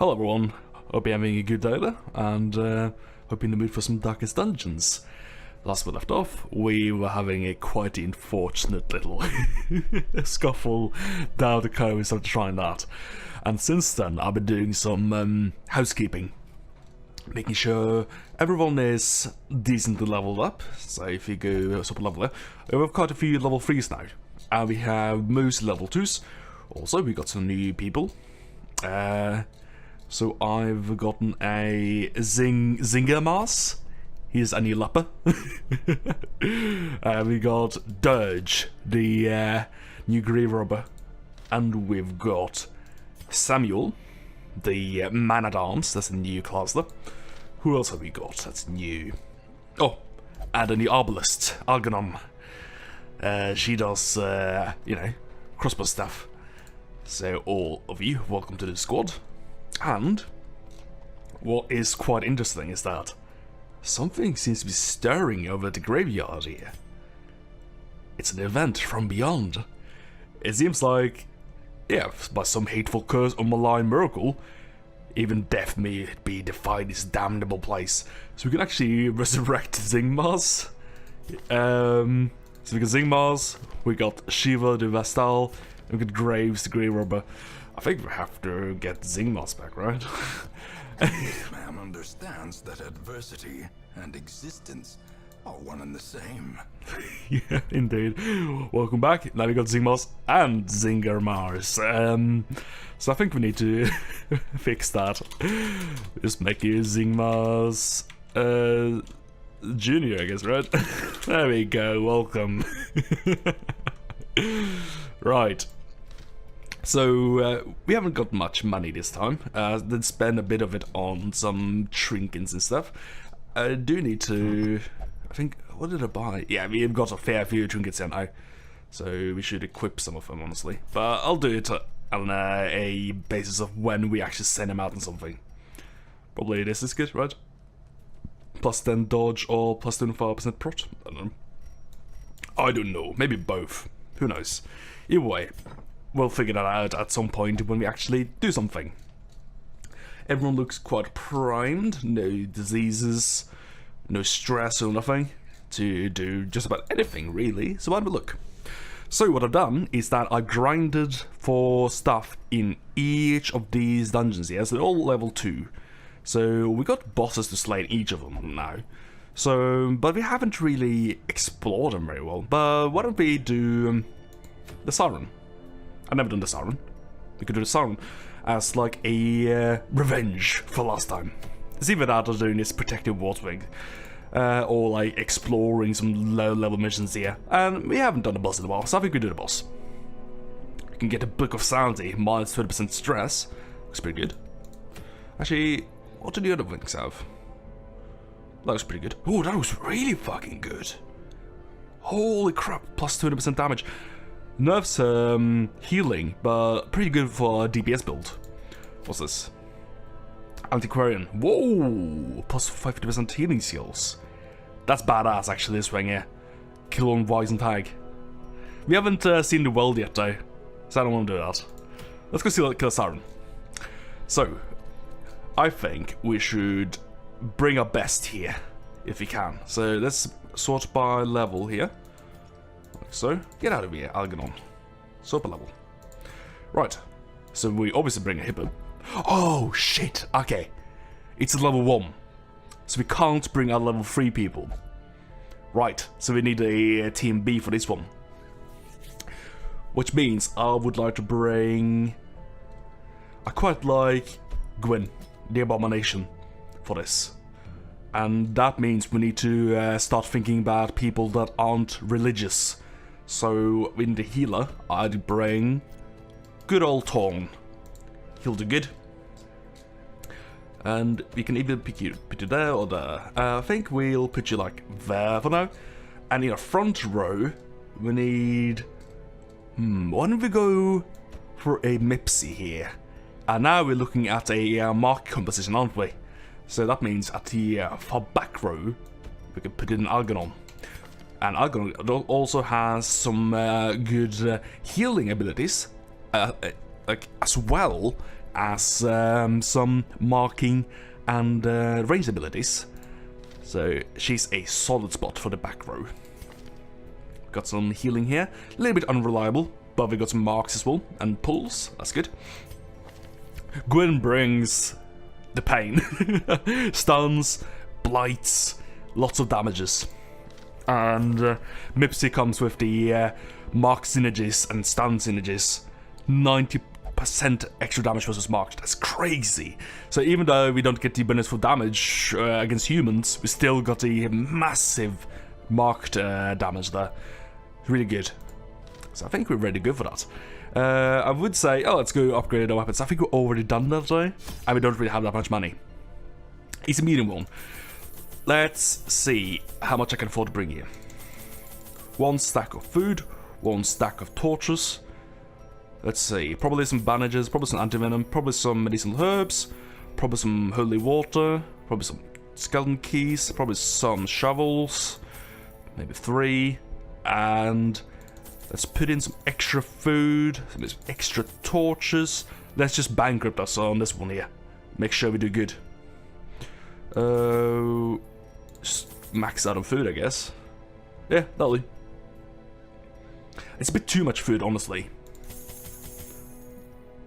Hello everyone, hope you're having a good day there, and hope you're in the mood for some Darkest Dungeons. Last we left off, we were having a quite unfortunate little scuffle down the coast after trying that. And since then, I've been doing some housekeeping, making sure everyone is decently leveled up. So if you go super level there, we have quite a few level 3s now, and we have most level 2s. Also, we got some new people. So I've gotten a Zinger Mars. He's a new leper. We got Dirge, the new grave robber. And we've got Samuel, the man-at-arms. That's a new class there. Who else have we got that's new? Oh, and a new arbalist, Algernon. She does, crossbow stuff. So all of you, welcome to the squad. And what is quite interesting is that something seems to be stirring over at the graveyard here. It's an event from beyond. It seems like, yeah, by some hateful curse or malign miracle, even death may be defied this damnable place. So we can actually resurrect Zingmars. So we got Zingmars, we got Shiva the Vestal, and we got Graves the Grave Robber. I think we have to get Zingmars back, right? This man understands that adversity and existence are one and the same. Yeah, indeed. Welcome back. Now we got Zingmars and Zinger Mars. So I think we need to fix that. Just make you Zingmars Junior, I guess, right? There we go. Welcome. Right. So, we haven't got much money this time. Did spend a bit of it on some trinkets and stuff. I do need to... I think... What did I buy? Yeah, we've got a fair few trinkets here now. So, we should equip some of them, honestly. But I'll do it on a basis of when we actually send them out on something. Probably this is good, right? Plus 10 dodge or plus 25% prot? I don't know. Maybe both. Who knows? Either way. We'll figure that out at some point when we actually do something. Everyone looks quite primed, no diseases, no stress or nothing, to do just about anything really, so have a look. So what I've done is that I grinded for stuff in each of these dungeons here, so they're all level 2. So we got bosses to slay in each of them now. So, but we haven't really explored them very well. But why don't we do the Siren? I've never done the Siren. We could do the Siren as like a revenge for last time. It's either that or doing this protective Wartwig. Or like exploring some low level missions here. And we haven't done the boss in a while, so I think we do the boss. We can get a Book of Sanity, minus 20% stress. Looks pretty good. Actually, what do the other things have? That looks pretty good. Oh, that was really fucking good. Holy crap, plus 20% damage. Nerf's healing, but pretty good for a DPS build. What's this? Antiquarian. Whoa! Plus 50% healing skills. That's badass, actually, this ring here. Kill on Rise and Tag. We haven't seen the world yet, though, so I don't want to do that. Let's go see Kill a Siren. So, I think we should bring our best here, if we can. So, let's sort by level here. So, get out of here, Algernon. Super level. Right. So we obviously bring a Hippo. Oh, shit. Okay. It's a level 1. So we can't bring our level 3 people. Right. So we need a team B for this one. Which means I would like to bring... I quite like Gwyn, the Abomination, for this. And that means we need to start thinking about people that aren't religious. So, in the healer, I'd bring good old Torn. He'll do good. And we can either put you there or there. I think we'll put you like there for now. And in the front row, we need... why don't we go for a Mipsy here? And now we're looking at a mark composition, aren't we? So that means at the far back row, we can put in Algernon. And Algernon also has some good healing abilities, like as well as some marking and range abilities. So she's a solid spot for the back row. Got some healing here. A little bit unreliable, but we got some marks as well, and pulls. That's good. Gwyn brings the pain. Stuns, blights, lots of damages. And Mipsy comes with the mark synergies and stun synergies. 90% extra damage versus marked. That's crazy. So even though we don't get the bonus for damage against humans, we still got the massive marked damage there. Really good. So I think we're ready to go for that. I would say, oh, let's go upgrade our weapons. I think we're already done that though, and we don't really have that much money. It's a medium one. Let's see how much I can afford to bring here. 1 stack of food, 1 stack of torches. Let's see, probably some bandages, probably some anti-venom, probably some medicinal herbs, probably some holy water, probably some skeleton keys, probably some shovels, maybe 3, and let's put in some extra food, some extra torches. Let's just bankrupt us on this one here. Make sure we do good. Just max out on food, I guess. Yeah, that'll do. It's a bit too much food, honestly.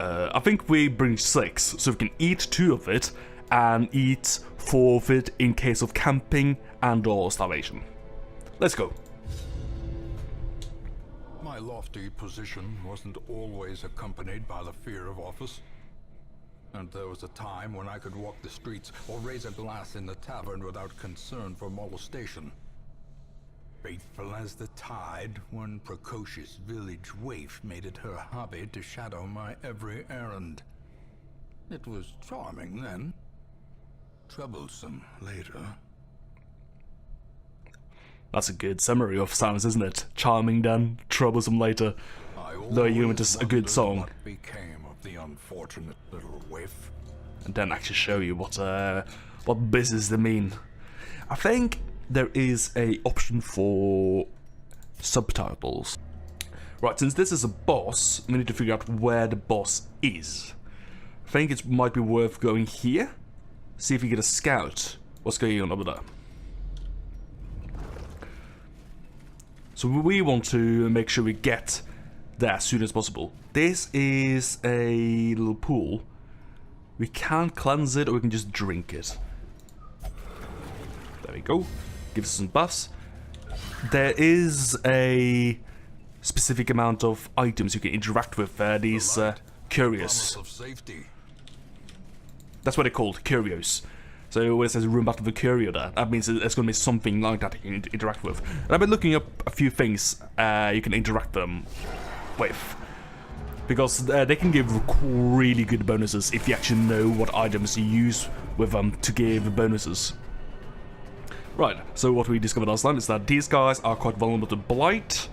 I think we bring 6, so we can eat 2 of it, and eat 4 of it in case of camping and/or starvation. Let's go. My lofty position wasn't always accompanied by the fear of office. And there was a time when I could walk the streets or raise a glass in the tavern without concern for molestation. Faithful as the tide, one precocious village waif made it her hobby to shadow my every errand. It was charming then, troublesome later. That's a good summary of Silence, isn't it? Charming then, troublesome later. Though you went a good song. What became of the unfortunate little waif? And then actually show you what business they mean. I think there is a option for subtitles. Right, since this is a boss, we need to figure out where the boss is. I think it might be worth going here. See if we get a scout. What's going on over there? So we want to make sure we get there as soon as possible. This is a little pool. We can't cleanse it, or we can just drink it. There we go. Gives us some buffs. There is a specific amount of items you can interact with these curios. That's what they're called, curios. So when it says room battle with curio there, that means there's going to be something like that you can interact with. And I've been looking up a few things you can interact them with. Because they can give really good bonuses if you actually know what items you use with them to give bonuses. Right, so what we discovered last time is that these guys are quite vulnerable to blight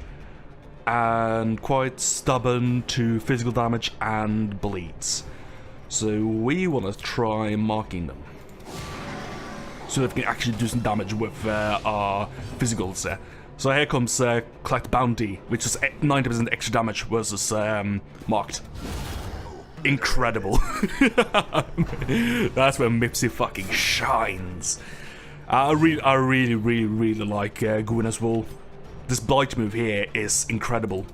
and quite stubborn to physical damage and bleeds. So we want to try marking them, so that we can actually do some damage with our physicals there. So here comes Collect Bounty, which is 90% extra damage versus marked. Incredible. That's where Mipsy fucking shines. I really like Gwyn as well. This blight move here is incredible.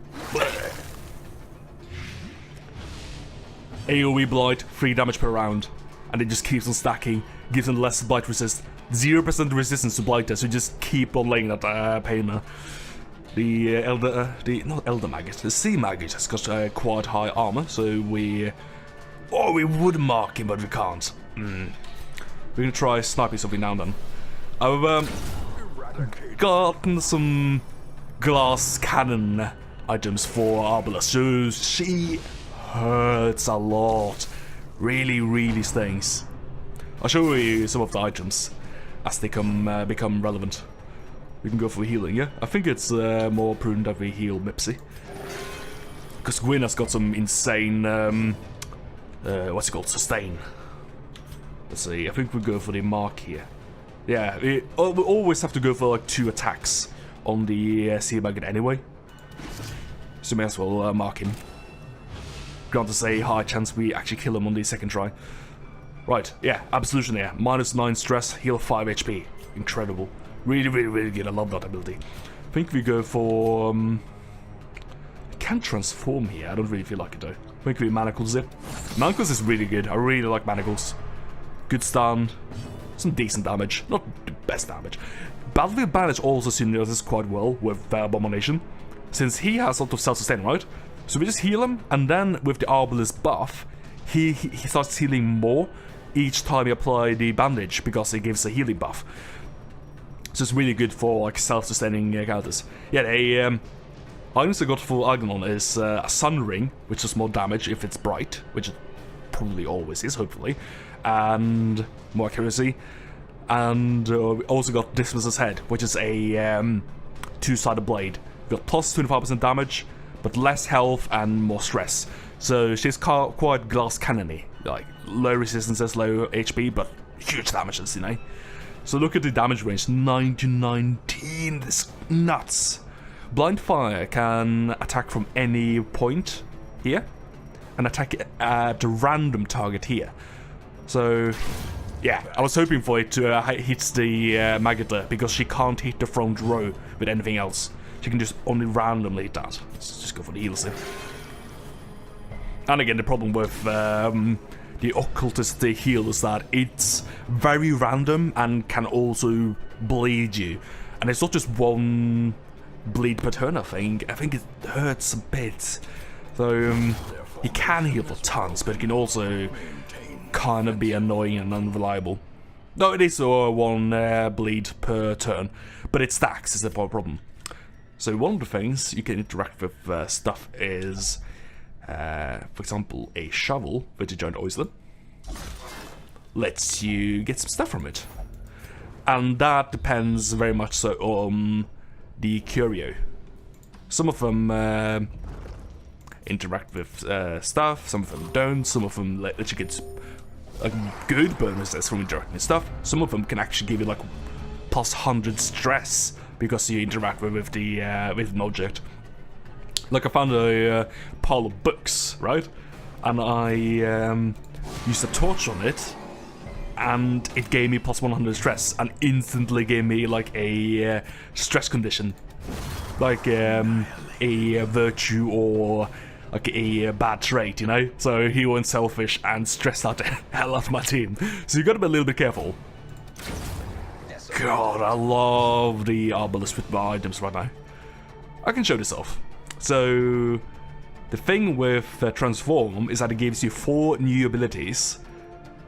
AoE blight, 3 damage per round, and it just keeps on stacking, gives them less blight resist, 0% resistance to blight, so just keep on laying that pain there. The sea maggot has got quite high armor, so we would mark him, but we can't. We're gonna try sniping something now and then. I've gotten some glass cannon items for Arbala, so she hurts a lot. Really stings. I'll show you some of the items as they become relevant. We can go for healing, yeah? I think it's more prudent that we heal Mipsy. Because Gwyn has got some insane, what's it called? Sustain. Let's see, I think we'll go for the mark here. Yeah, we always have to go for like 2 attacks on the sea maggot anyway. So may as well mark him. grant us a high chance we actually kill him on the second try. Right, yeah, Absolution there. -9 stress, heal 5 HP. Incredible. Really, really, really good. I love that ability. I think we go for... I can't transform here. I don't really feel like it though. I think we Manacles it. Manacles is really good. I really like Manacles. Good stun. Some decent damage. Not the best damage. Battlefield Bandage also synergizes quite well with Abomination, since he has a lot of self-sustain, right? So we just heal him, and then with the Arbalest buff, he starts healing more each time you apply the bandage, because it gives a healing buff. So it's really good for like self-sustaining characters. Yeah, the items I got for Aghanon is a Sun Ring, which does more damage if it's bright, which it probably always is, hopefully, and more accuracy. And we also got Dismas's Head, which is a two-sided blade. We got plus 25% damage, but less health and more stress. So she's quite glass cannony, like low resistances, low HP, but huge damages, you know. So look at the damage range, 9 to 19, this is nuts. Blind Fire can attack from any point here, and attack at a random target here. So, yeah, I was hoping for it to hit the Maggot, because she can't hit the front row with anything else. She can just only randomly hit that. Let's just go for the heals here. And again, the problem with the Occultist heal is that it's very random and can also bleed you. And it's not just one bleed per turn, I think. I think it hurts a bit. So, he can heal for tons, but it can also kind of be annoying and unreliable. No, it is one bleed per turn, but it stacks is the problem. So one of the things you can interact with stuff is, for example, a shovel with a giant oiler lets you get some stuff from it, and that depends very much so on the curio. Some of them interact with stuff, some of them don't, some of them let you get good bonuses from interacting with stuff, some of them can actually give you like plus 100 stress because you interact with an object. Like I found a pile of books, right? And I used a torch on it, and it gave me plus 100 stress, and instantly gave me like a stress condition, like a virtue or like a bad trait, you know? So he went selfish and stressed out the hell out of my team. So you gotta be a little bit careful. God, I love the Arbalest with my items right now. I can show this off. So, the thing with Transform is that it gives you 4 new abilities,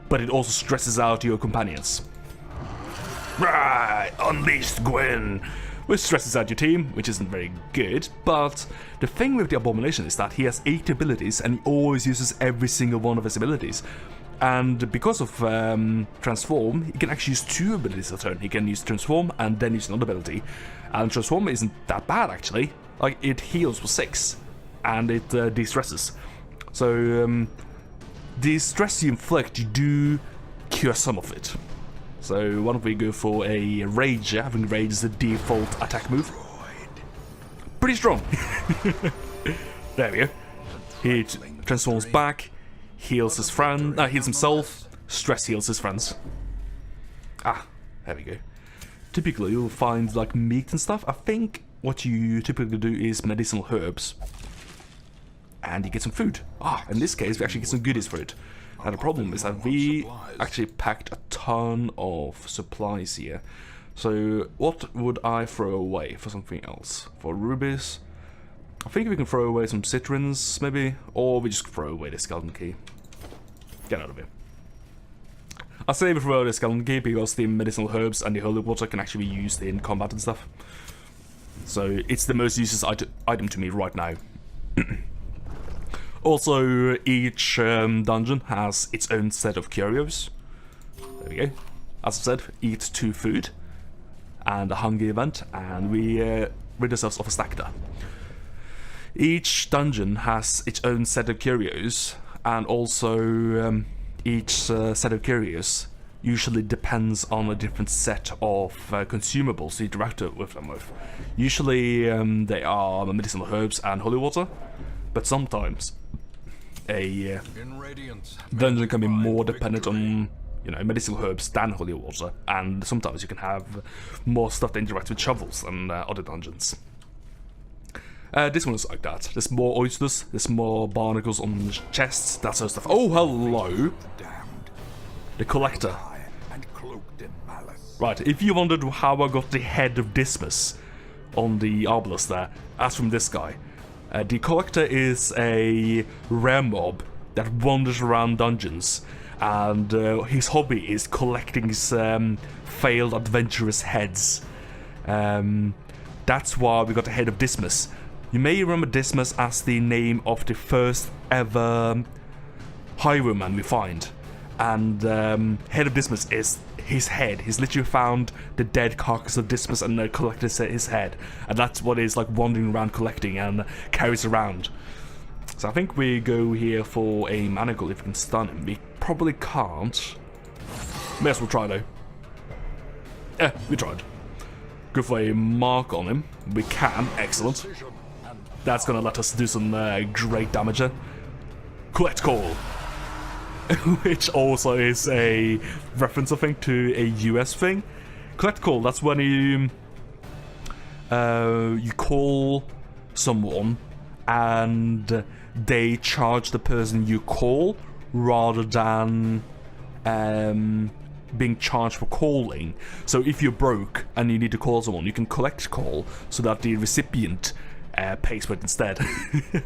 but it also stresses out your companions. Right, Unleashed Gwyn, which stresses out your team, which isn't very good, but the thing with the Abomination is that he has 8 abilities and he always uses every single one of his abilities. And because of Transform, he can actually use 2 abilities a turn. He can use Transform and then use another ability. And Transform isn't that bad, actually. Like, it heals for 6, and it de-stresses. So, the stress you inflict, you do cure some of it. So, why don't we go for a Rage? I think Rage is the default attack move. Pretty strong. There we go. He transforms back. Heals his friend, heals himself, stress heals his friends. Ah, there we go. Typically you'll find like meat and stuff. I think what you typically do is medicinal herbs. And you get some food. Ah, in this case we actually get some goodies for it. Now the problem is that we actually packed a ton of supplies here. So what would I throw away for something else? For rubies? I think we can throw away some citrons, maybe, or we just throw away the skeleton key. Get out of here. I say we throw away the skeleton key because the medicinal herbs and the holy water can actually be used in combat and stuff. So it's the most useless item to me right now. Also, each dungeon has its own set of curios. There we go. As I said, eat 2 food and a hunger event, and we rid ourselves of a stack there. Each dungeon has its own set of curios, and also each set of curios usually depends on a different set of consumables you interact with them with. Usually they are medicinal herbs and holy water, but sometimes a In Radiance, dungeon can be find more dependent victory. on, you know, medicinal herbs than holy water, and sometimes you can have more stuff that interacts with shovels than other dungeons. This one is like that. There's more oysters, there's more barnacles on chests, that sort of stuff. Oh, hello! Damned, The collector. high and cloaked in malice. Right, if you wondered how I got the head of Dismas on the obelisk there, ask from this guy. The collector is a rare mob that wanders around dungeons, and his hobby is collecting his failed adventurous heads. That's why we got the head of Dismas. You may remember Dismas as the name of the first ever highwayman we find. And head of Dismas is his head. He's literally found the dead carcass of Dismas and collected his head. And that's what he's like wandering around collecting and carries around. So I think we go here for a manacle if we can stun him. We probably can't. May as well try though. We tried. Go for a mark on him. We can. Excellent. That's gonna let us do some great damage there. Collect Call. Which also is a reference, I think, to a US thing. Collect Call, that's when you call someone and they charge the person you call rather than being charged for calling. So if you're broke and you need to call someone, you can collect call so that the recipient pays for it instead.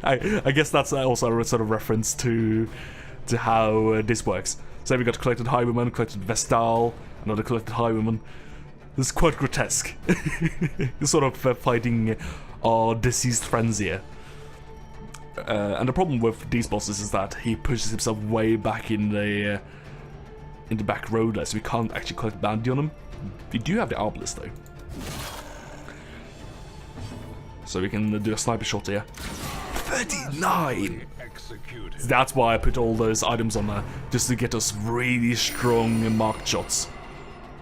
I guess that's also a sort of reference to how this works. So we got collected highwayman, collected Vestal, another collected highwayman. This is quite grotesque. Sort of fighting our deceased friends here. And the problem with these bosses is that he pushes himself way back in the back row there, so we can't actually collect bounty on him. We do have the obelisk though. So we can do a sniper shot here. 39! Executed. That's why I put all those items on there, just to get us really strong marked shots.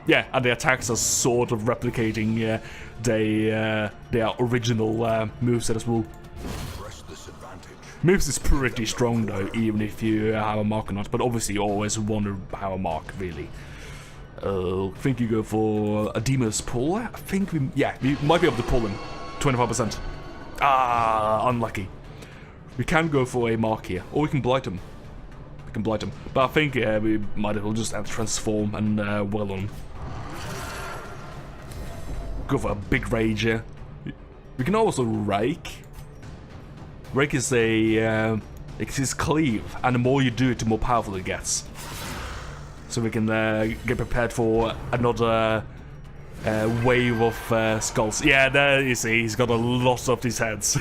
Yeah, and the attacks are sort of replicating their original moveset as well. Press this advantage. Moves is pretty strong though, even if you have a mark or not, but obviously you always wonder how a mark really. I think you go for a Demon's pull. I think we might be able to pull him. 25%. Ah, unlucky. We can go for a mark here, or we can blight him. We can blight him, but I think we might as well just have to transform and well on him. Go for a big rage here. We can also rake. Rake is it's his cleave, and the more you do it, the more powerful it gets. So we can get prepared for another wave of skulls. Yeah, there you see, he's got a lot of these heads.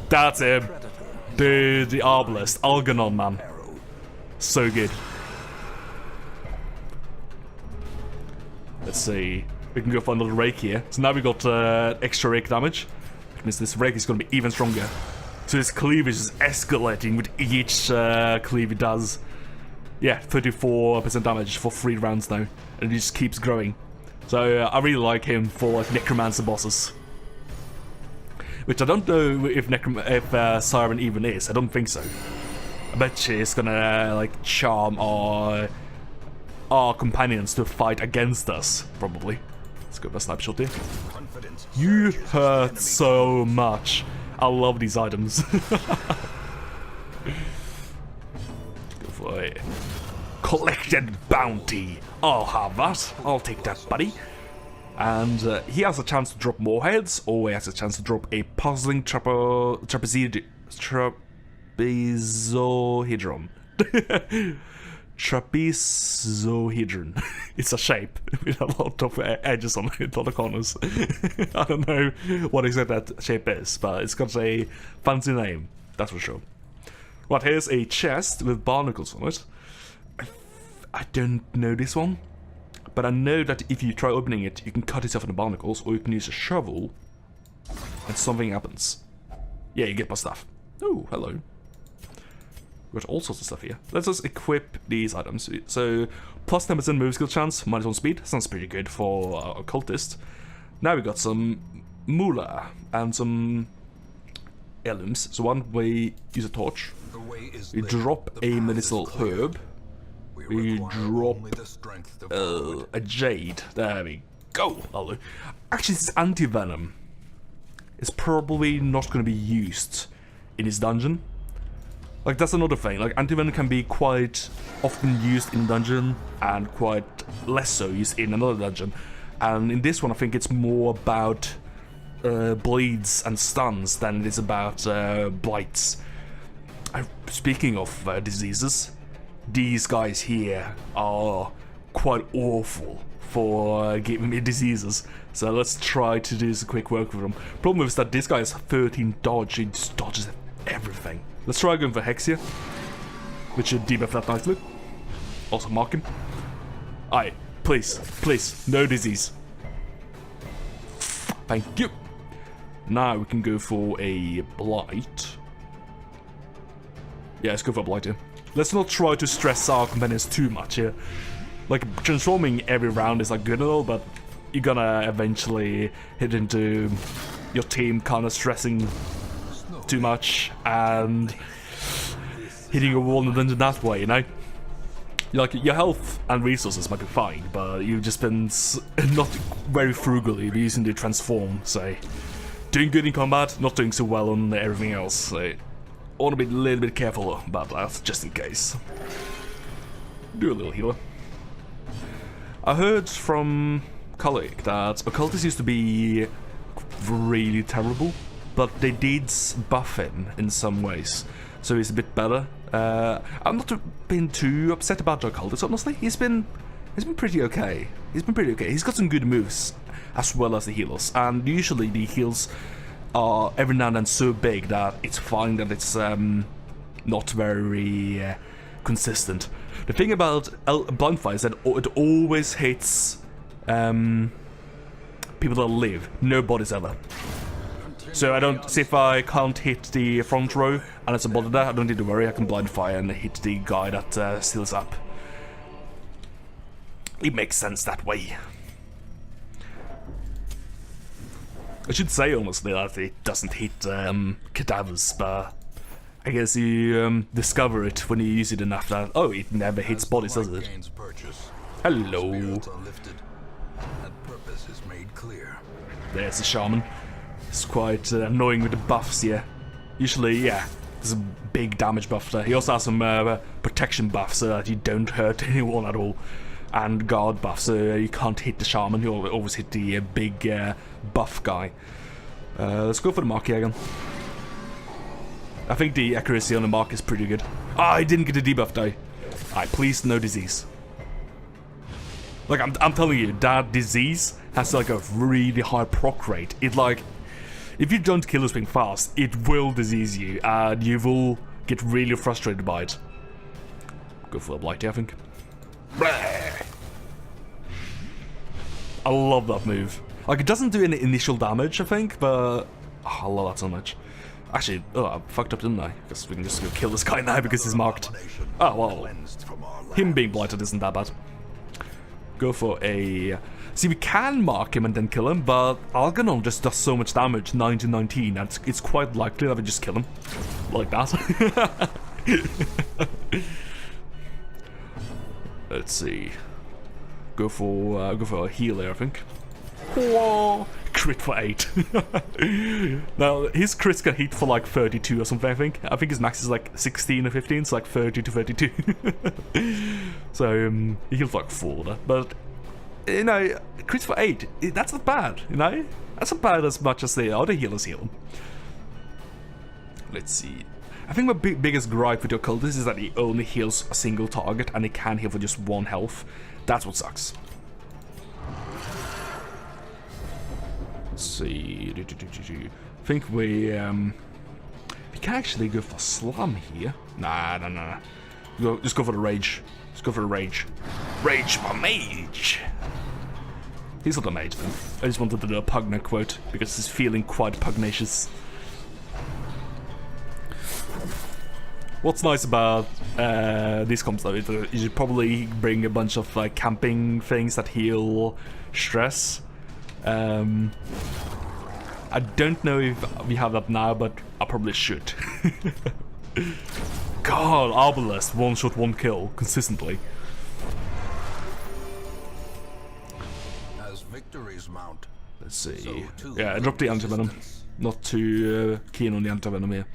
That's him. Dude, the Arbalest. Algernon, man. So good. Let's see. We can go for another rake here. So now we got extra rake damage. Which means this rake is going to be even stronger. So his cleavage is escalating with each cleave he does. Yeah, 34% damage for 3 rounds now. And it just keeps growing. So I really like him for like Necromancer bosses. Which I don't know if Siren even is. I don't think so. I bet she's gonna like charm our companions to fight against us, probably. Let's go for a sniper shot here. You hurt so much. I love these items. Go for it. Collected bounty. I'll have that. I'll take that, buddy. And he has a chance to drop more heads, or he has a chance to drop a puzzling trapezohedron. Trapezohedron. It's a shape with a lot of edges on it, a lot of corners. I don't know what exactly that shape is, but it's got a fancy name, that's for sure. Right, here's a chest with barnacles on it. I don't know this one. But I know that if you try opening it, you can cut yourself in the barnacles, or you can use a shovel, and something happens. Yeah, you get my stuff. Oh, hello. We've got all sorts of stuff here. Let's just equip these items. So, plus 10% move skill chance, -1 speed. Sounds pretty good for a cultist. Now we got some moolah, and some heirlooms. So one we use a torch. The way is We lit. drop The a path medicinal is clear. herb. We We require drop only the strength to follow it. a jade. There we go. Hello. Actually, this anti-venom is probably not going to be used in this dungeon. Like, that's another thing. Like, anti-venom can be quite often used in a dungeon and quite less so used in another dungeon. And in this one, I think it's more about bleeds and stuns than it is about blights. Speaking of diseases, these guys here are quite awful for giving me diseases. So let's try to do some quick work with them. Problem is that this guy has 13 dodge. He just dodges everything. Let's try going for Hex here, which should debuff that nicely. Also mark him. Aye, please, no disease. Thank you. Now we can go for a blight. Yeah, let's go for a blight here. Let's not try to stress our companions too much here. Like, transforming every round is like good and all, but you're gonna eventually hit into your team kind of stressing too much and hitting a wall in the dungeon that way, you know? Like, your health and resources might be fine, but you've just been not very frugally using the transform, so doing good in combat, not doing so well on everything else, so I want to be a little bit careful about that, just in case. Do a little healer. I heard from colleague that occultists used to be really terrible, but they did buff him in some ways, so he's a bit better. I'm not been too upset about the occultist, honestly. He's been pretty okay. He's got some good moves as well as the healers, and usually the heals are every now and then so big that it's fine that it's not very consistent. The thing about Blindfire is that it always hits people that live, no bodies ever. So I don't see if I can't hit the front row and it's a body there, I don't need to worry, I can blind fire and hit the guy that steals up. It makes sense that way. I should say honestly that it doesn't hit cadavers, but I guess you discover it when you use it enough that, oh, it never hits bodies, does it? Hello. There's the shaman. It's quite annoying with the buffs here. Usually, yeah, there's a big damage buff there. He also has some protection buff so that you don't hurt anyone at all. And guard buff so you can't hit the shaman, you'll always hit the big buff guy. Let's go for the mark here again. I think the accuracy on the mark is pretty good. Ah, I didn't get a debuff though. Alright, please, no disease. Like, I'm telling you, that disease has like a really high proc rate. It like, if you don't kill this thing fast, it will disease you, and you will get really frustrated by it. Go for a blight, I think. I love that move. Like, it doesn't do any initial damage, I think, but oh, I love that so much. Actually, oh, I fucked up, didn't I? Guess we can just go kill this guy now because he's marked. Oh, well, him being blighted isn't that bad. Go for a... See, we can mark him and then kill him, but Algernon just does so much damage, 9 to 19, and it's quite likely that we just kill him. Like that. Let's see. Go for a healer, I think. Whoa. Crit for 8. Now, his crits can hit for like 32 or something, I think. I think his max is like 16 or 15, so like 30 to 32. So, he heals like 4 there. But, you know, crits for 8, that's not bad, you know? That's not bad as much as the other healers heal. Let's see. I think my biggest gripe with the occultist is that he only heals a single target and he can heal for just 1 health. That's what sucks. Let's see. I think we can actually go for Slum here. Nah. Just go for the Rage. Let's go for the Rage. Rage for Mage! He's not a mage then. I just wanted to do a Pugna quote because he's feeling quite pugnacious. What's nice about these comps though is that you should probably bring a bunch of like camping things that heal stress. I don't know if we have that now, but I probably should. God, Arbalest, one shot, one kill, consistently. As victories mount, Let's see. so too Yeah, I dropped the antivenom. Not too keen on the antivenom here.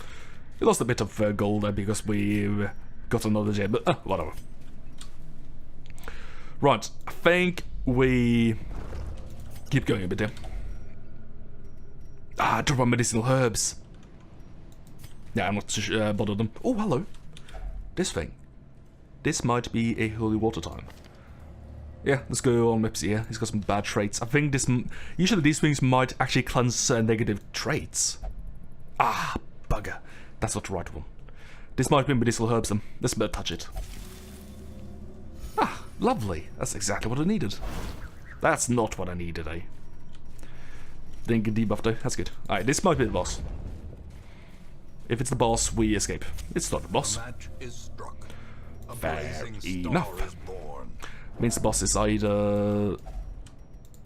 We lost a bit of gold there because we got another gem, but whatever. Right, I think we keep going a bit here. Drop our medicinal herbs. Yeah, I'm not too bothered them. Oh, hello. This thing. This might be a holy water time. Yeah, let's go on Mipsy here. He's got some bad traits. I think this... Usually these things might actually cleanse negative traits. Ah, bugger. That's not the right one. This might be medicinal herbs then. Let's better touch it. Ah, lovely. That's exactly what I needed. That's not what I needed, eh? Didn't get debuffed though. That's good. Alright, this might be the boss. If it's the boss, we escape. It's not the boss. match is struck. A Fair blazing star enough. is born. Means the boss is either,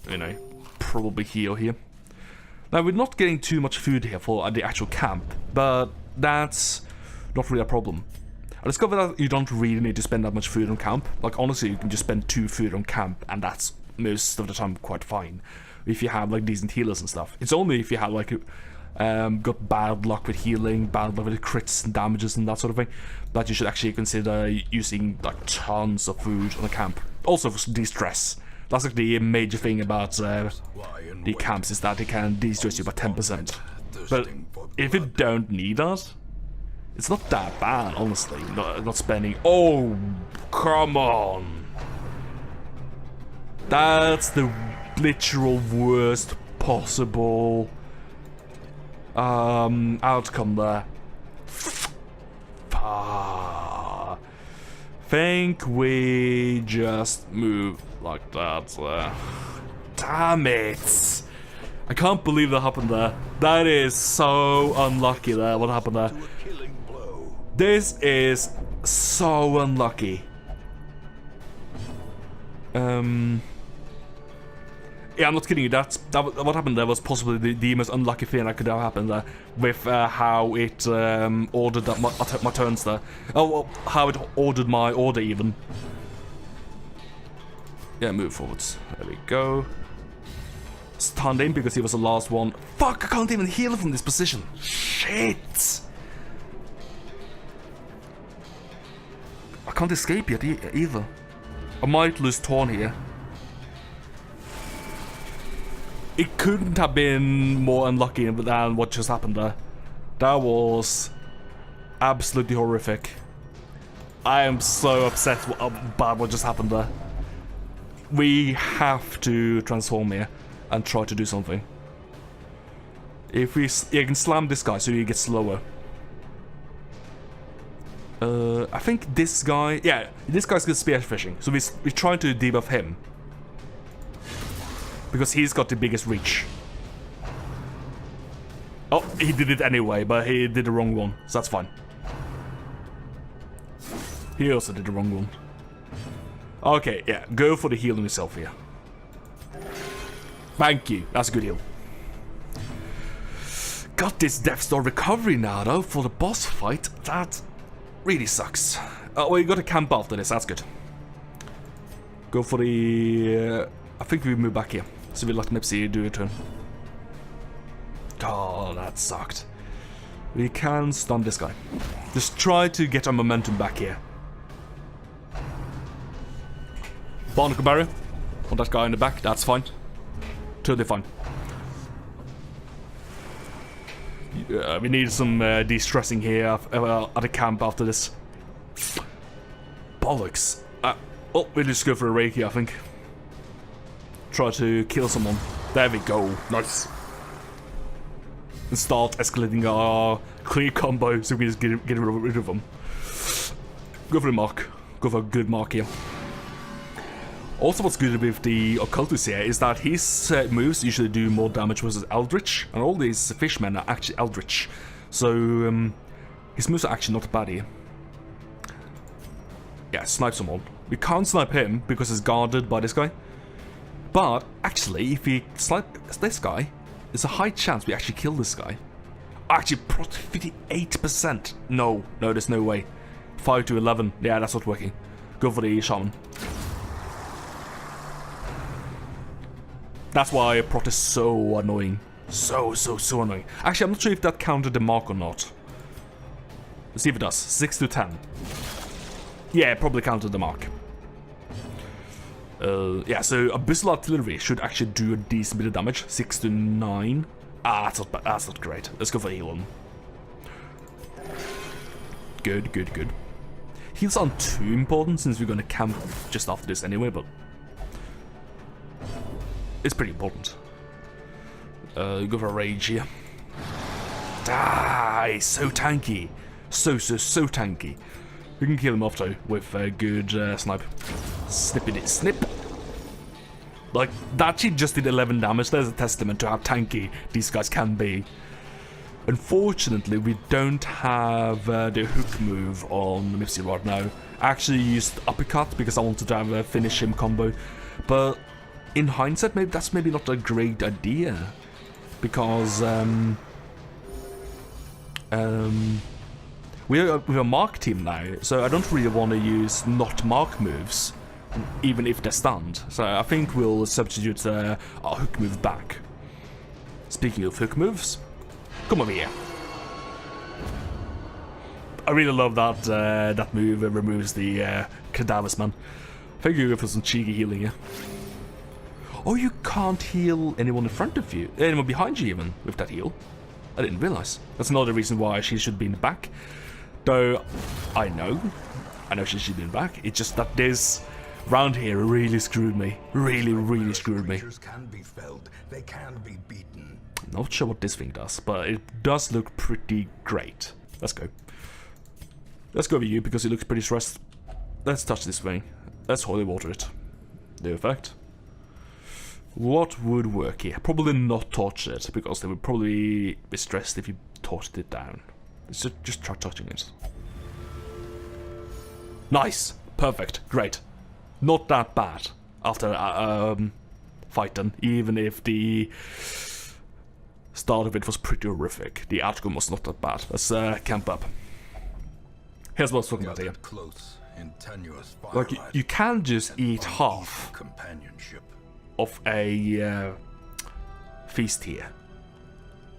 you know, probably here or here. Now, we're not getting too much food here for the actual camp, but that's not really a problem. I discovered that you don't really need to spend that much food on camp. Like, honestly, you can just spend 2 food on camp, and that's most of the time quite fine. If you have, like, decent healers and stuff. It's only if you have, like, got bad luck with healing, bad luck with crits and damages and that sort of thing, that you should actually consider using, like, tons of food on a camp. Also for de-stress. That's like the major thing about the camps, is that they can de-stress you by 10%. But if you don't need that, it's not that bad, honestly. Not spending... Oh, come on! That's the literal worst possible outcome there. Think we just move like that. Damn it! I can't believe that happened there. That is so unlucky there, what happened there. This is so unlucky. Yeah, I'm not kidding you. That what happened there was possibly the most unlucky thing that could have happened there, with how it ordered that my turns there. Oh, well, how it ordered my order even. Yeah, move forwards. There we go. Stunned him because he was the last one. Fuck! I can't even heal from this position. Shit! I can't escape yet either. I might lose Torn here. It couldn't have been more unlucky than what just happened there. That was absolutely horrific. I am so upset about what just happened there. We have to transform here and try to do something. If we can slam this guy so he gets slower. I think this guy... Yeah, this guy's good spearfishing. So we try to debuff him. Because he's got the biggest reach. Oh, he did it anyway, but he did the wrong one. So that's fine. He also did the wrong one. Okay, yeah. Go for the heal on yourself here. Thank you. That's a good heal. Got this Death Star recovery now, though, for the boss fight. That really sucks. Well, you got to camp after this. That's good. Go for the... I think we move back here. So we let Mipsy do a turn. Oh, that sucked. We can stun this guy. Just try to get our momentum back here. Barnacle barrier. On that guy in the back, that's fine. Totally fine. We need some de-stressing here at the camp after this. Bollocks. Oh, we'll just go for a Reiki, I think. Try to kill someone. There we go. Nice. And start escalating our clear combo so we can just get rid of them. Go for the mark. Go for a good mark here. Also, what's good with the Occultist here is that his moves usually do more damage versus Eldritch, and all these fishmen are actually Eldritch. So, his moves are actually not bad here. Yeah, snipe someone. We can't snipe him because he's guarded by this guy. But, actually, if we snipe this guy, there's a high chance we actually kill this guy. Actually, 58%. No, there's no way. 5 to 11. Yeah, that's not working. Go for the shaman. That's why prot is so annoying. So annoying. Actually, I'm not sure if that counted the mark or not. Let's see if it does. 6 to 10. Yeah, probably counted the mark. Yeah, so Abyssal Artillery should actually do a decent bit of damage. 6 to 9. Ah, that's not bad. That's not great. Let's go for heal on. Good. Heals aren't too important since we're gonna camp just after this anyway, but it's pretty important. Go for Rage here. Ah, he's so tanky. So tanky. We can kill him off though with a good snipe. Snippity snip. Like, that shit just did 11 damage. There's a testament to how tanky these guys can be. Unfortunately, we don't have the hook move on Mipsy right now. I actually used uppercut because I wanted to have a finish him combo. But in hindsight, maybe that's not a great idea. Because we're a mark team now, so I don't really want to use not mark moves, even if they're stunned. So I think we'll substitute our hook move back. Speaking of hook moves, come over here. I really love that that move removes the cadavers, man. I think you go for some cheeky healing here. Oh, you can't heal anyone in front of you, anyone behind you even, with that heal. I didn't realize. That's another reason why she should be in the back. Though, I know she should be in the back. It's just that this round here really screwed me. Really screwed me. Can be felled. They can be beaten. Not sure what this thing does, but it does look pretty great. Let's go. Let's go with you because it looks pretty stressed. Let's touch this thing. Let's holy water it. The effect. What would work here? Probably not torch it, because they would probably be stressed if you torched it down. Let's just try touching it. Nice! Perfect. Great. Not that bad after fighting, even if the start of it was pretty horrific. The outcome was not that bad. Let's camp up. Here's what I was talking about here. Close in tenuous Like, you can just eat half companionship of a feast here.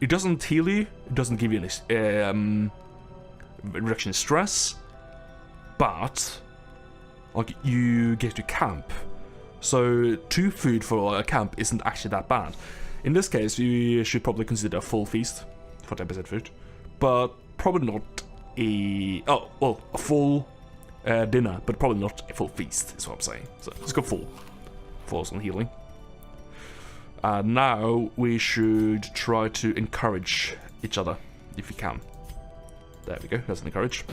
It doesn't heal you, it doesn't give you any reduction in stress, but like, you get to camp. So 2 food for a camp isn't actually that bad. In this case, you should probably consider a full feast for 10% food, but probably not a full dinner, but probably not a full feast, is what I'm saying. So let's go full. For some healing. Now we should try to encourage each other, if we can. There we go, that's an encourage.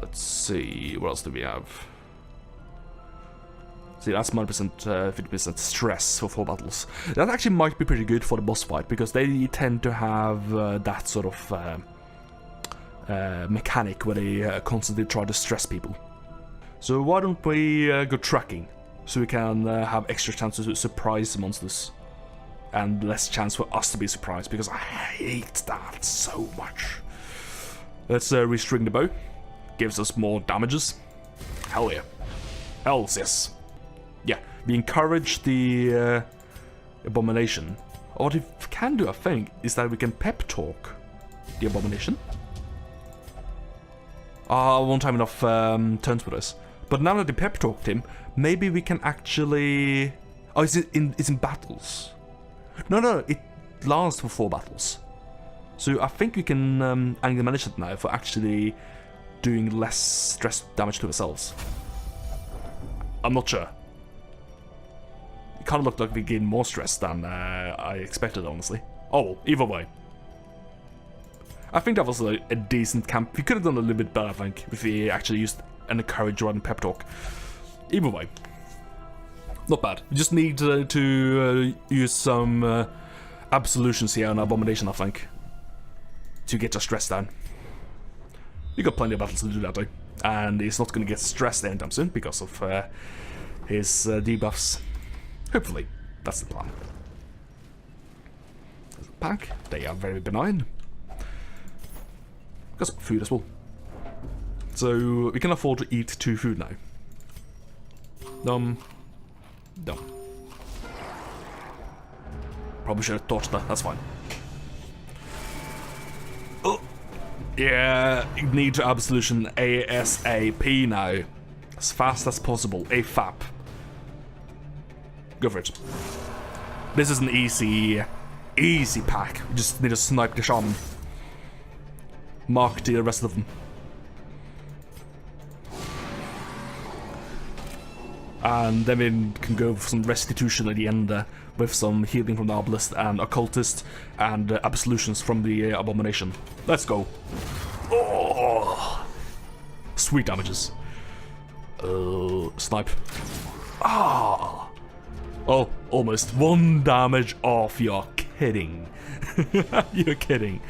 Let's see, what else do we have? See, that's 9%, 50% stress for 4 battles. That actually might be pretty good for the boss fight, because they tend to have that sort of mechanic where they constantly try to stress people. So why don't we go tracking? So we can have extra chances to surprise the monsters. And less chance for us to be surprised, because I hate that so much. Let's restring the bow. Gives us more damages. Hell yeah. Hells yes. Yeah, we encourage the abomination. What we can do, I think, is that we can pep talk the abomination. I won't have enough turns for this. But now that we pep talked him, maybe we can actually... Oh, it's in battles. No, it lasts for 4 battles. So I think we can angle manage it now for actually doing less stress damage to ourselves. I'm not sure. It kind of looked like we gained more stress than I expected, honestly. Oh, well, either way. I think that was a decent camp. We could have done a little bit better, I think, if we actually used an encourage rather than pep talk. Either way. Not bad. We just need to use some absolutions here on Abomination, I think, to get our stress down. We got plenty of battles to do that, though. And he's not going to get stressed anytime soon because of his debuffs. Hopefully. That's the plan. pack. They are very benign. Got some food as well. So we can afford to eat 2 food now. Dumb. Probably should have torched that, that's fine. Oh, yeah, need to absolution ASAP now. As fast as possible, AFAP. Go for it. This is an easy pack. We just need to snipe the shaman. Mark the rest of them. And then we can go for some restitution at the end with some healing from the Obelisk and Occultist and absolutions from the Abomination. Let's go. Oh, sweet damages. Snipe. Ah. Oh, almost 1 damage off. You're kidding. You're kidding.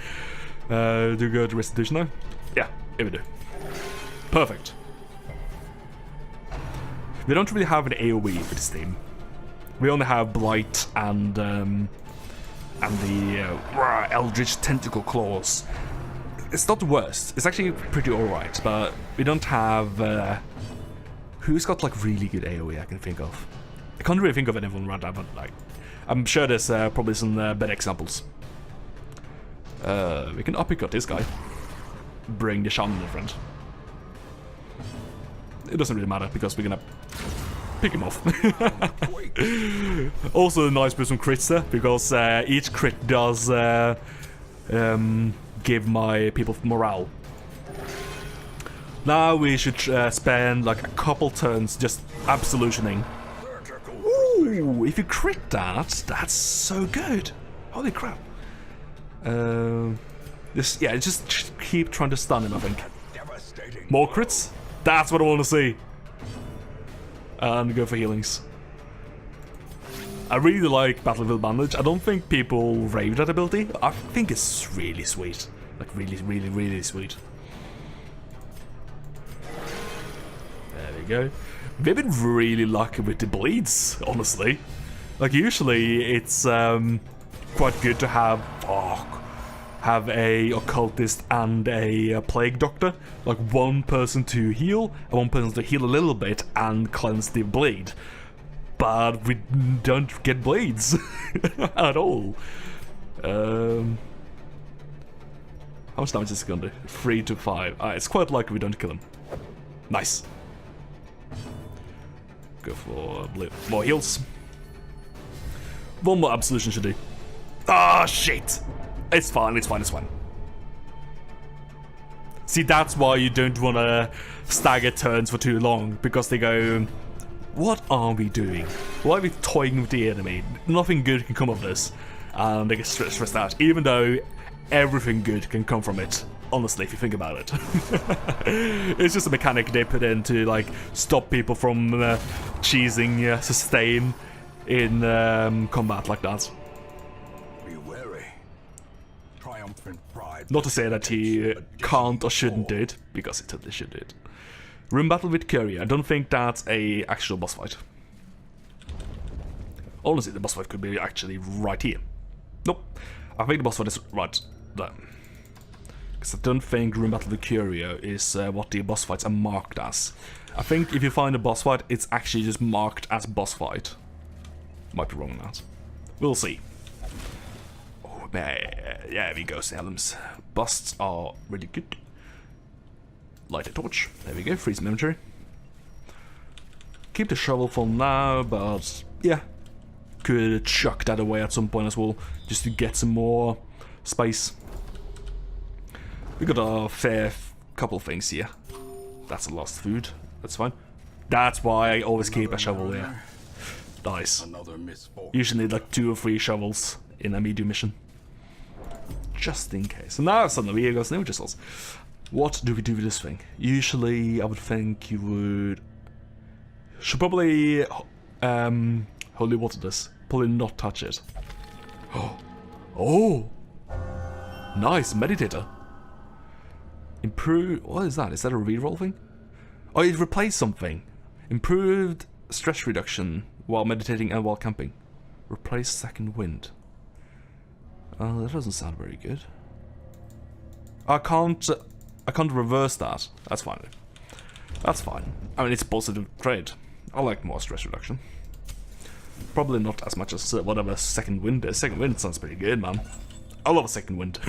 Do we go to restitution now? Yeah, here we do. Perfect. We don't really have an AoE for this team. We only have Blight and the Eldritch Tentacle Claws. It's not the worst. It's actually pretty alright, but we don't have... who's got like really good AoE I can think of? I can't really think of anyone right now, but like... I'm sure there's probably some better examples. We can uppercut this guy. Bring the shaman in front. It doesn't really matter because we're gonna pick him off. Also nice with some crits there, because each crit does give my people morale. Now we should spend like a couple turns just absolutioning. Ooh, if you crit that, that's so good. Holy crap. Just keep trying to stun him, I think. More crits? That's what I want to see. And go for healings. I really like Battlefield Bandage. I don't think people rave that ability. I think it's really sweet. Like really sweet. There we go. We've been really lucky with the bleeds, honestly. Like usually it's quite good to have a occultist and a plague doctor, like one person to heal and one person to heal a little bit and cleanse the bleed. But we don't get bleeds at all. How much damage is it gonna do? 3 to 5. It's quite likely we don't kill him. Nice. Go for more heals. 1 more absolution should do. Ah, shit! It's fine. See, that's why you don't want to stagger turns for too long, because they go, what are we doing? Why are we toying with the enemy? Nothing good can come of this. And they get stressed out, even though everything good can come from it. Honestly, if you think about it. It's just a mechanic they put in to like stop people from cheesing sustain in combat like that. Not to say that he can't or shouldn't do it, because he totally should do it. Room battle with Curia. I don't think that's a actual boss fight. Honestly, the boss fight could be actually right here. Nope. I think the boss fight is right there. Because I don't think Room battle with Curia is what the boss fights are marked as. I think if you find a boss fight, it's actually just marked as boss fight. Might be wrong on that. We'll see. Yeah, we go, Salem's. Busts are really good. Light a torch. There we go, freeze some inventory. Keep the shovel for now, but yeah. Could chuck that away at some point as well, just to get some more space. We got a fair couple things here. That's a lost food. That's fine. That's why I always keep a shovel there. Nice. Usually need like 2 or 3 shovels in a medium mission. Just in case. And now suddenly we got new results. What do we do with this thing? Usually I would think you would... Should probably holy water this. Probably not touch it. Oh! Nice, meditator. Improve... What is that? Is that a reroll thing? Oh, it replaced something. Improved stress reduction while meditating and while camping. Replace second wind. That doesn't sound very good. I can't reverse that. That's fine. That's fine. I mean, it's a positive trait. I like more stress reduction. Probably not as much as whatever second wind is. Second wind sounds pretty good, man. I love a second wind.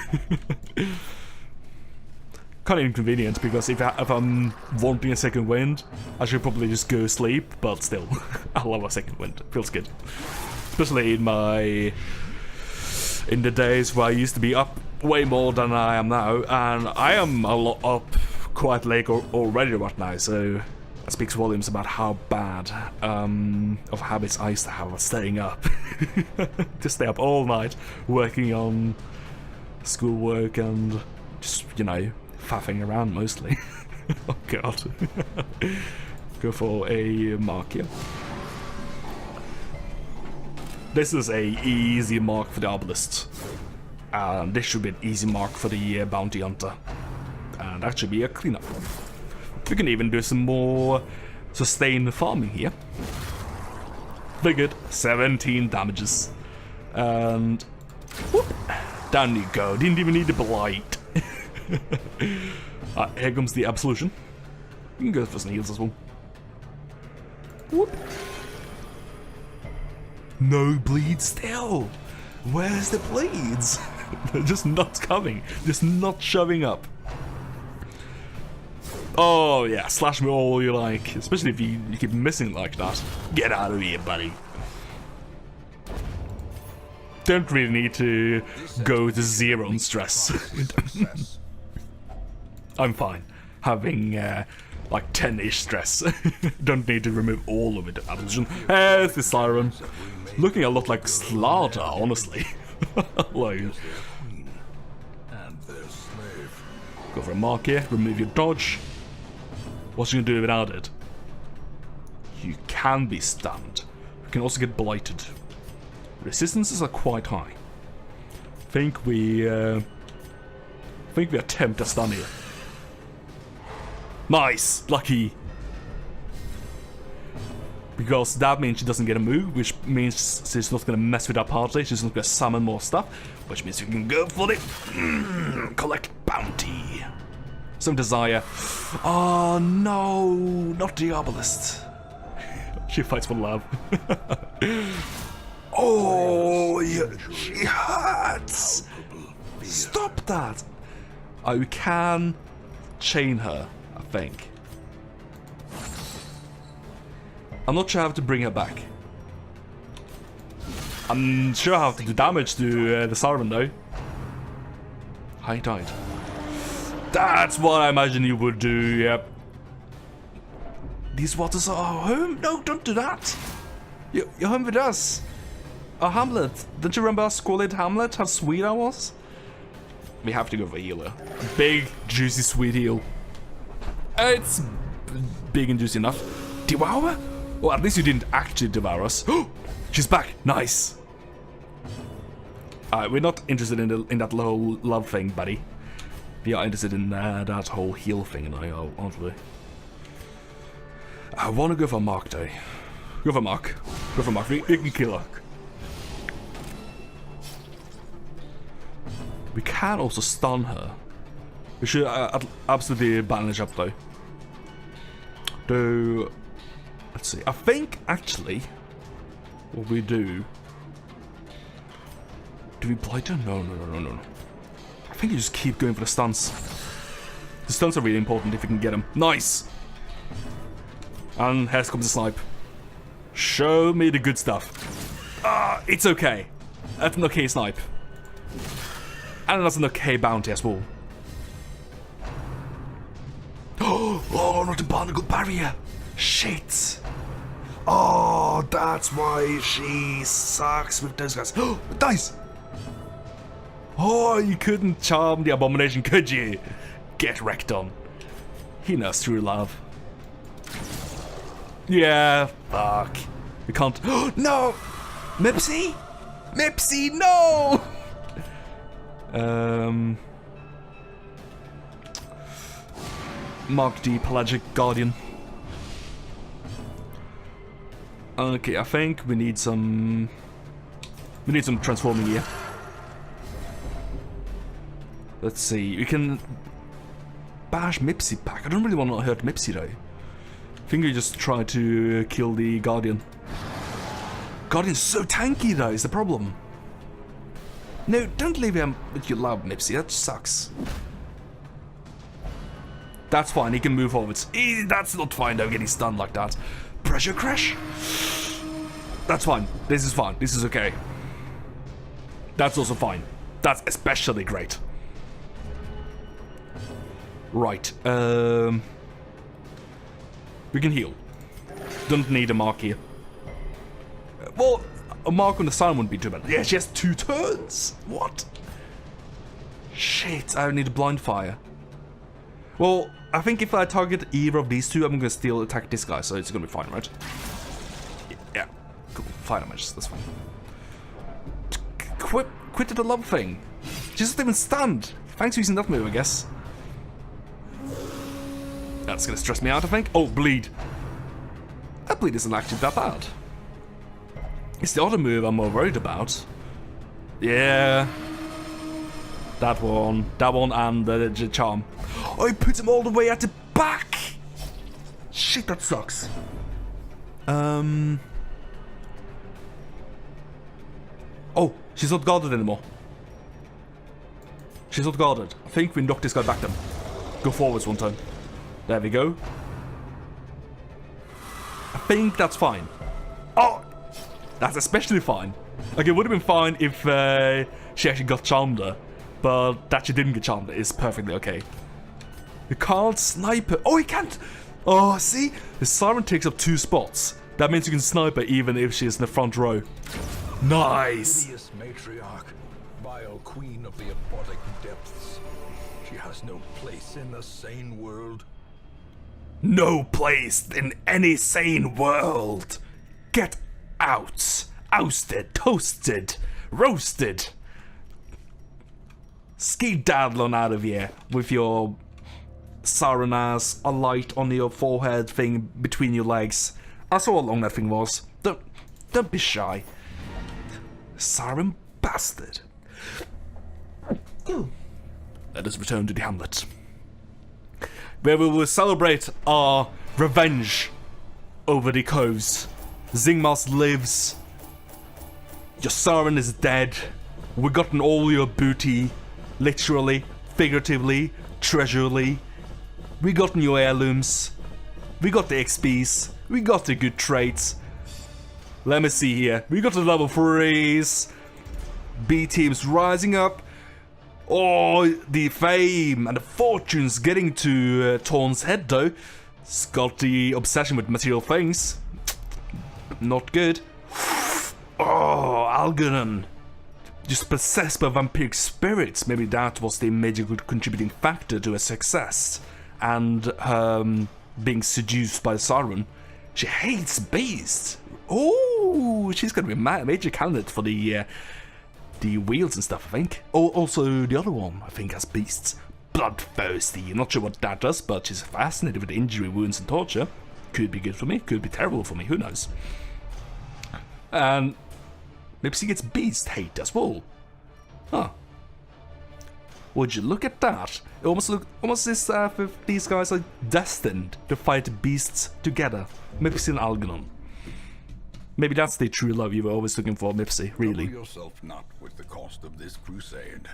Kind of inconvenient because if I'm wanting a second wind, I should probably just go sleep. But still, I love a second wind. It feels good, especially in the days where I used to be up way more than I am now, and I am a lot up quite late already right now. So that speaks volumes about how bad of habits I used to have of staying up. To stay up all night working on schoolwork and just, you know, faffing around mostly. Oh god. Go for a mark here. This is a easy mark for the obelisk. And this should be an easy mark for the bounty hunter. And that should be a cleanup. We can even do some more sustained farming here. Very good. 17 damages. And whoop, down you go. Didn't even need the blight. Here comes the absolution. You can go for some heals as well. Whoop. No bleed still. Where's the bleeds? They're just not coming. Just not showing up. Oh yeah, slash me all you like. Especially if you keep missing like that. Get out of here, buddy. Don't really need to go to 0 on stress. I'm fine. Having like 10-ish stress. Don't need to remove all of it. There's the siren. Looking a lot like Slaughter, honestly. Like, go for a mark here, remove your dodge. What's you gonna do without it? You can be stunned. You can also get blighted. Resistances are quite high. I think we attempt a stun here. Nice! Lucky! Because that means she doesn't get a move, which means she's not gonna mess with our party, she's not gonna summon more stuff, which means you can go for the collect bounty. Some desire. Oh no, not the obelisk. She fights for love. Oh, yeah, she hurts! Stop that! Oh, we can chain her, I think. I'm not sure how to bring her back. I'm sure I have to do damage to the Sarvan though. High tide. That's what I imagine you would do, yep. These waters are home? No, don't do that. You're home with us. Our Hamlet. Don't you remember our squalid Hamlet? How sweet I was? We have to go for healer. Big, juicy, sweet heal. It's big and juicy enough. Devour? Well, at least you didn't actually devour us. She's back. Nice. We're not interested in that whole love thing, buddy. We are interested in that whole heal thing, aren't we? I want to go for Mark, though. Go for Mark. Go for Mark. We can kill her. We can also stun her. We should absolutely banish up, though. Let's see. I think, actually, what we do... Do we blight her? No. I think you just keep going for the stuns. The stuns are really important if you can get them. Nice! And here comes the snipe. Show me the good stuff. It's okay. That's an okay snipe. And that's an okay bounty as well. Oh, not the barnacle barrier. Shit. Oh, that's why she sucks with those guys. Dice. Oh, you couldn't charm the abomination, could you? Get wrecked on. He knows true love. Yeah, fuck. We can't. No! Mipsy? Mipsy, no! Mark D, Pelagic Guardian. Okay, I think we need some transforming here. Let's see. We can bash Mipsy back. I don't really want to hurt Mipsy though. I think we just try to kill the Guardian. Guardian's so tanky though, is the problem. No, don't leave him with your love, Mipsy. That sucks. That's fine, he can move forwards. That's not fine though, getting stunned like that. Pressure crash? That's fine. This is fine. This is okay. That's also fine. That's especially great. Right. We can heal. Don't need a mark here. Well, a mark on the sun wouldn't be too bad. Yeah, she has 2 turns. What? Shit, I need a blind fire. Well, I think if I target either of these two, I'm gonna still attack this guy, so it's gonna be fine, right? Yeah, cool. Fire damage, that's fine. Quit the love thing. She's not even stunned. Thanks for using that move, I guess. That's gonna stress me out, I think. Oh, bleed. That bleed isn't actually that bad. It's the other move I'm more worried about. Yeah. That one and the charm. Oh, he puts him all the way at the back! Shit, that sucks. Oh, she's not guarded anymore. She's not guarded. I think we knock this guy back then. Go forwards one time. There we go. I think that's fine. Oh! That's especially fine. Like, it would have been fine if she actually got charmed her. But that she didn't get charmed is perfectly okay. You can't snipe her. Oh, he can't! Oh, see? The Siren takes up 2 spots. That means you can snipe her even if she's in the front row. Nice! Hideous matriarch, vile queen of the aquatic depths. She has no place in the sane world. No place in any sane world. Get out. Ousted, toasted, roasted. Skedaddle on out of here with your siren ass, a light on your forehead thing between your legs. I saw how long that thing was. Don't be shy. Siren bastard. Let us return to the hamlet, where we will celebrate our revenge over the coves. Zingmas lives. Your siren is dead. We gotten all your booty. Literally, figuratively, treasurely. We gotten your heirlooms. We got the XPs. We got the good traits. Let me see here. We got the level 3s. B teams rising up. Oh, the fame and the fortunes getting to Torn's head though. It's got the obsession with material things. Not good. Oh, Algernon. Just possessed by vampiric spirits. Maybe that was the major contributing factor to her success. And being seduced by the Siren. She hates beasts. Oh, she's gonna be a major candidate for the wheels and stuff, I think. Oh, also the other one, I think, has beasts. Bloodthirsty. Not sure what that does, but she's fascinated with injury, wounds, and torture. Could be good for me, could be terrible for me, who knows. And maybe she gets beast hate as well. Huh. Would you look at that? It almost as if these guys are destined to fight beasts together. Mipsy and Algernon. Maybe that's the true love you were always looking for, Mipsy, really. Trouble yourself not with the cost of this crusade.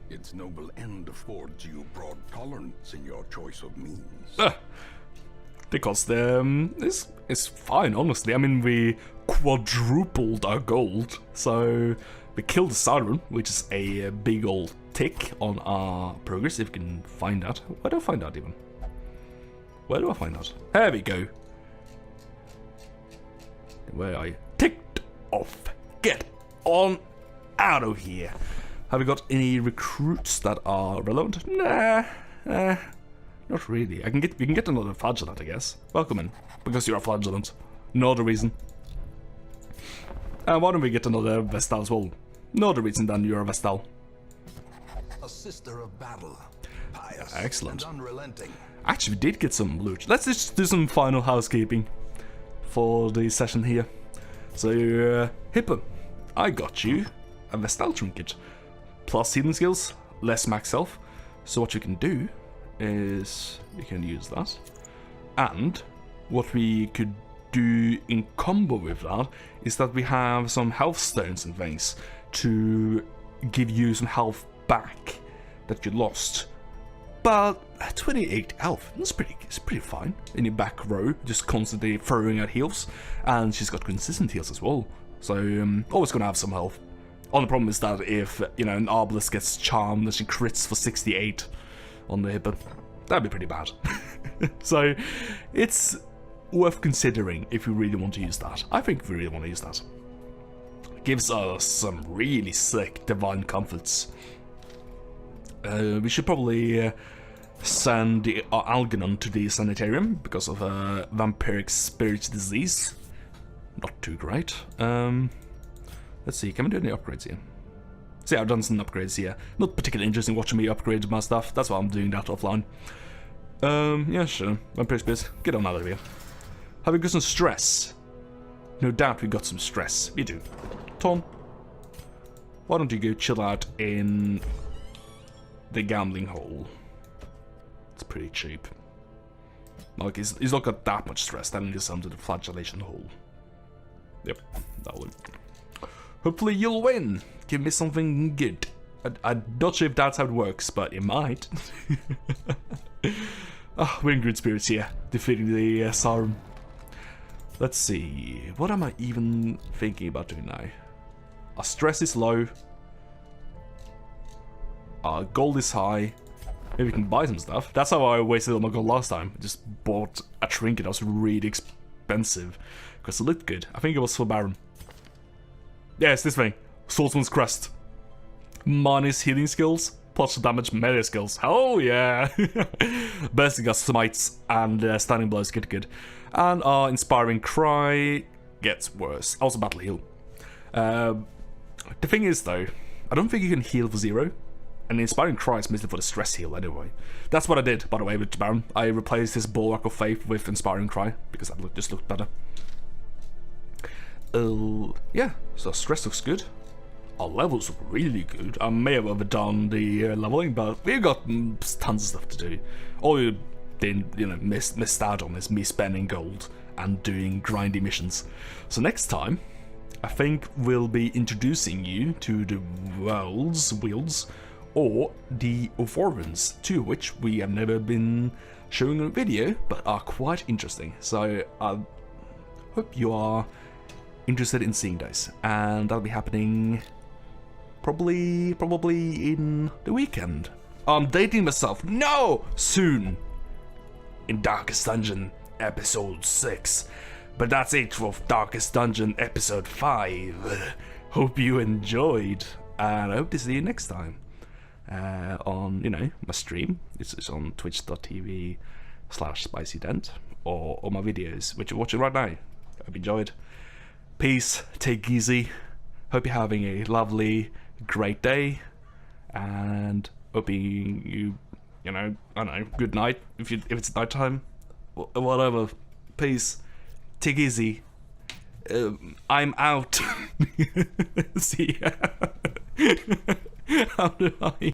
Its noble end affords you broad tolerance in your choice of means. The cost is fine, honestly. I mean, we quadrupled our gold, so we killed the Siren, which is a big old tick on our progress, if we can find that. Where do I find that even? Where do I find that? There we go. Where are you? Ticked off. Get on out of here. Have we got any recruits that are relevant? Nah, not really. We can get another flagellant, I guess. Welcome in, because you're a flagellant. No other reason. Why don't we get another Vestal as well? No other reason than you're a Vestal. A sister of battle, pious Excellent. and unrelenting. Actually, we did get some loot. Let's just do some final housekeeping for the session here. So, Hippo, I got you a Vestal trinket. Plus healing skills, less max health. So what you can do is you can use that. And what we could do in combo with that is that we have some health stones and things to give you some health back that you lost. But 28 health, it's pretty fine in your back row, just constantly throwing out heals. And she's got consistent heals as well, so always gonna have some health. Only problem is that if, you know, an Arbalest gets charmed and she crits for 68 on the hippo, that'd be pretty bad. So it's worth considering if you really want to use that. I think we really want to use that. It gives us some really sick divine comforts. We should probably send the Algernon to the sanitarium because of a vampiric spirit disease. Not too great. Let's see, can we do any upgrades here? See, I've done some upgrades here. Not particularly interesting watching me upgrade my stuff. That's why I'm doing that offline. Yeah, sure. Vampiric spirits, get on out of here. Have we got some stress? No doubt we got some stress. We do. Tom, why don't you go chill out in the gambling hole? It's pretty cheap. Like, he's not got that much stress, then he's under the flagellation hole. Yep, that'll do. Hopefully you'll win. Give me something good. I'm not sure if that's how it works, but it might. We're in good spirits here, defeating the Sauron. Let's see, what am I even thinking about doing now? Our stress is low. Our gold is high. Maybe we can buy some stuff. That's how I wasted all my gold last time. I just bought a trinket that was really expensive because it looked good. I think it was for Baron. Yeah, it's this thing. Swordsman's Crest. Minus healing skills, plus damage melee skills. Oh yeah! Basically got smites and standing blows get good. And our Inspiring Cry gets worse. Also battle heal. The thing is though, I don't think you can heal for 0. And the Inspiring Cry is mostly for the stress heal anyway. That's what I did, by the way, with Baron. I replaced his Bulwark of Faith with Inspiring Cry, because that just looked better. Yeah, so stress looks good. Our levels look really good. I may have overdone the leveling, but we've got tons of stuff to do. All you didn't, missed out on is me spending gold and doing grindy missions. So next time, I think we'll be introducing you to the world's wields, or the Ophorans, two of which we have never been showing on video, but are quite interesting. So I hope you are interested in seeing those, and that'll be happening probably in the weekend. I'm dating myself. No! Soon! In Darkest Dungeon episode 6. But that's it for Darkest Dungeon episode 5. Hope you enjoyed, and I hope to see you next time on, my stream. It's on twitch.tv/SpicyDent, or my videos, which you're watching right now. Hope you enjoyed. Peace, take easy. Hope you're having a lovely, great day, and hoping you, I don't know, good night if it's nighttime, whatever. Peace, take easy. I'm out. See ya. How do I?